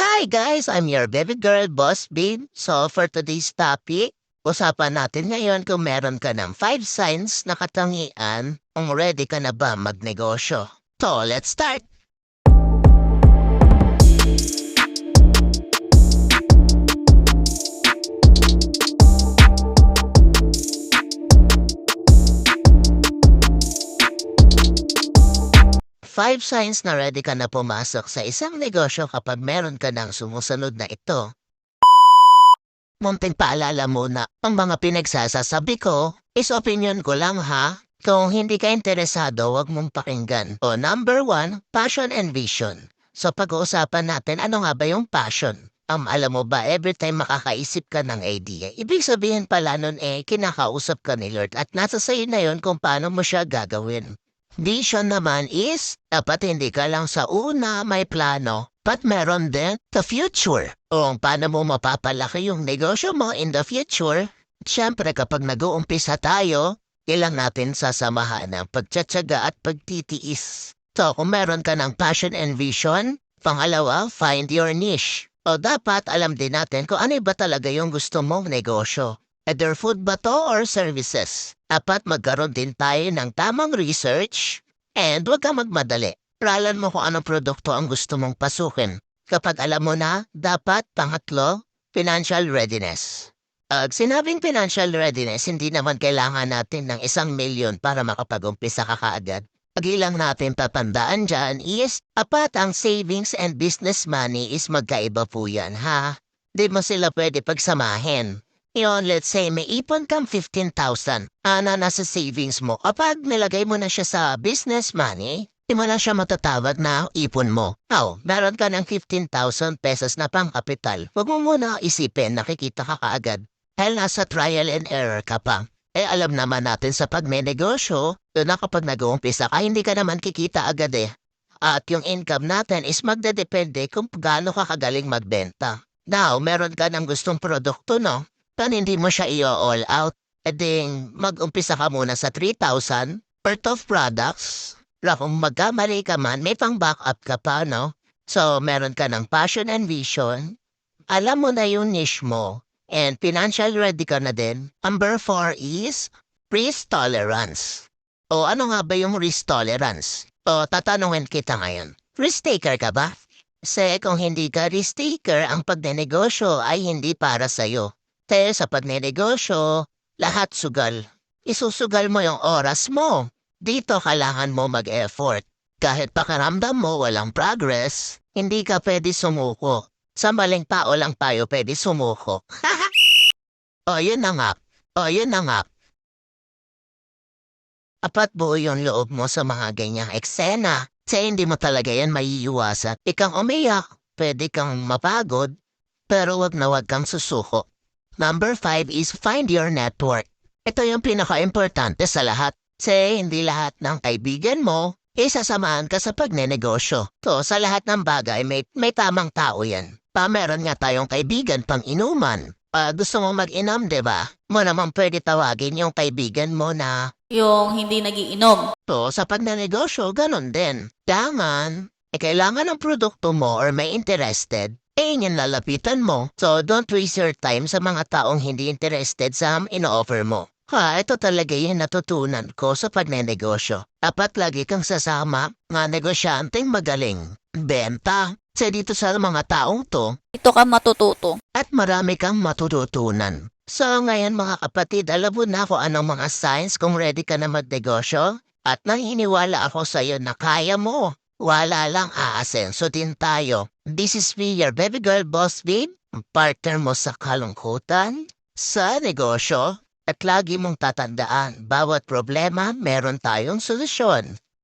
Hi guys, I'm your baby girl, Boss Babe. So for today's topic, usapan natin ngayon kung meron ka ng 5 signs na katangian kung ready ka na ba magnegosyo. So let's start! 5 signs na ready ka na pumasok sa isang negosyo kapag meron ka ng sumusunod na ito. Munting paalala muna, ang mga pinagsasasabi ko is opinion ko lang ha. Kung hindi ka interesado, wag mong pakinggan. O number 1, passion and vision. So pag-uusapan natin, ano nga ba yung passion? Alam mo ba, every time makakaisip ka ng idea, ibig sabihin pala nun kinakausap ka ni Lord at nasa sayo na yun kung paano mo siya gagawin. Vision naman is, dapat hindi ka lang sa una may plano, but meron din the future. O paano mo mapapalaki yung negosyo mo in the future? Siyempre kapag nag-uumpisa tayo, kailangan natin sasamahan ng pagtsatsaga at pagtitiis. So kung meron ka ng passion and vision, pangalawa, find your niche. O dapat alam din natin kung ano ba talaga yung gusto mong negosyo. Either food ba to or services? Dapat magkaroon din tayo ng tamang research and huwag kang magmadali. Aralan mo kung anong produkto ang gusto mong pasukin. Kapag alam mo na, dapat pangatlo, financial readiness. Pag sinabing financial readiness, hindi naman kailangan natin ng 1,000,000 para makapag-umpisa ka kaagad. Pag ilang natin tatandaan dyan is, apat ang savings and business money is magkaiba po yan ha. Di mo sila pwede pagsamahin. Yon, let's say may ipon kang 15,000 na nasa savings mo. Kapag nilagay mo na siya sa business money, di mo na siya matatawag na ipon mo. Meron ka ng 15,000 pesos na pang kapital. Huwag mo muna isipin, nakikita ka kaagad. Dahil nasa trial and error ka pa. Alam naman natin sa pagnenegosyo, doon na kapag nag-uumpisa ka, hindi ka naman kikita agad At yung income natin is magdedepende kung gaano ka kagaling magbenta. Now, meron ka ng gustong produkto, no? Kung hindi mo siya i-all out, eding mag-umpisa ka muna sa 3,000 worth of products. Kung magkamali ka man, may pang-backup ka pa, no? So, meron ka ng passion and vision. Alam mo na yung niche mo. And financial ready ka na din. Number 4 is risk tolerance. O ano nga ba yung risk tolerance? O tatanungin kita ngayon. Risk taker ka ba? Kasi kung hindi ka risk taker, ang pagnenegosyo ay hindi para sa'yo. Dahil sa pagnenegosyo, lahat sugal. Isusugal mo yung oras mo. Dito kailangan mo mag-effort. Kahit pakiramdam mo walang progress, hindi ka pwede sumuko. Sa maling tao lang tayo pwede sumuko. Yun na nga. Yun na nga. Apat buo yung loob mo sa mga ganyang eksena. Kasi hindi mo talaga yan maiiwasan. Ikang umiyak, pwede kang mapagod, pero wag na wag kang susuko. Number 5 is find your network. Ito yung pinaka-importante sa lahat. Kasi hindi lahat ng kaibigan mo, isasamahan ka sa pagnenegosyo. So sa lahat ng bagay, may tamang tao yan. Meron nga tayong kaibigan pang inuman. Gusto mo mag-inom, diba? Mo naman pwede tawagin yung kaibigan mo na yung hindi nagiinom. So sa pagnenegosyo, ganun din. Kailangan ng produkto mo or may interested, yan lalapitan mo. So don't waste your time sa mga taong hindi interested sa ino-offer mo. Ito talaga yung natutunan ko sa pagnenegosyo. Dapat lagi kang sasama ng negosyanteng magaling. Benta. Kasi dito sa mga taong to, Ito ka matututo. at marami kang matututunan. So ngayon mga kapatid, alam mo na kung anong mga signs kung ready ka na magnegosyo? At naniniwala ako sa iyo na kaya mo. Wala lang aasenso din tayo. This is me, your baby girl, Boss Babe. Partner mo sa kalungkutan, sa negosyo. At lagi mong tatandaan, bawat problema meron tayong solusyon.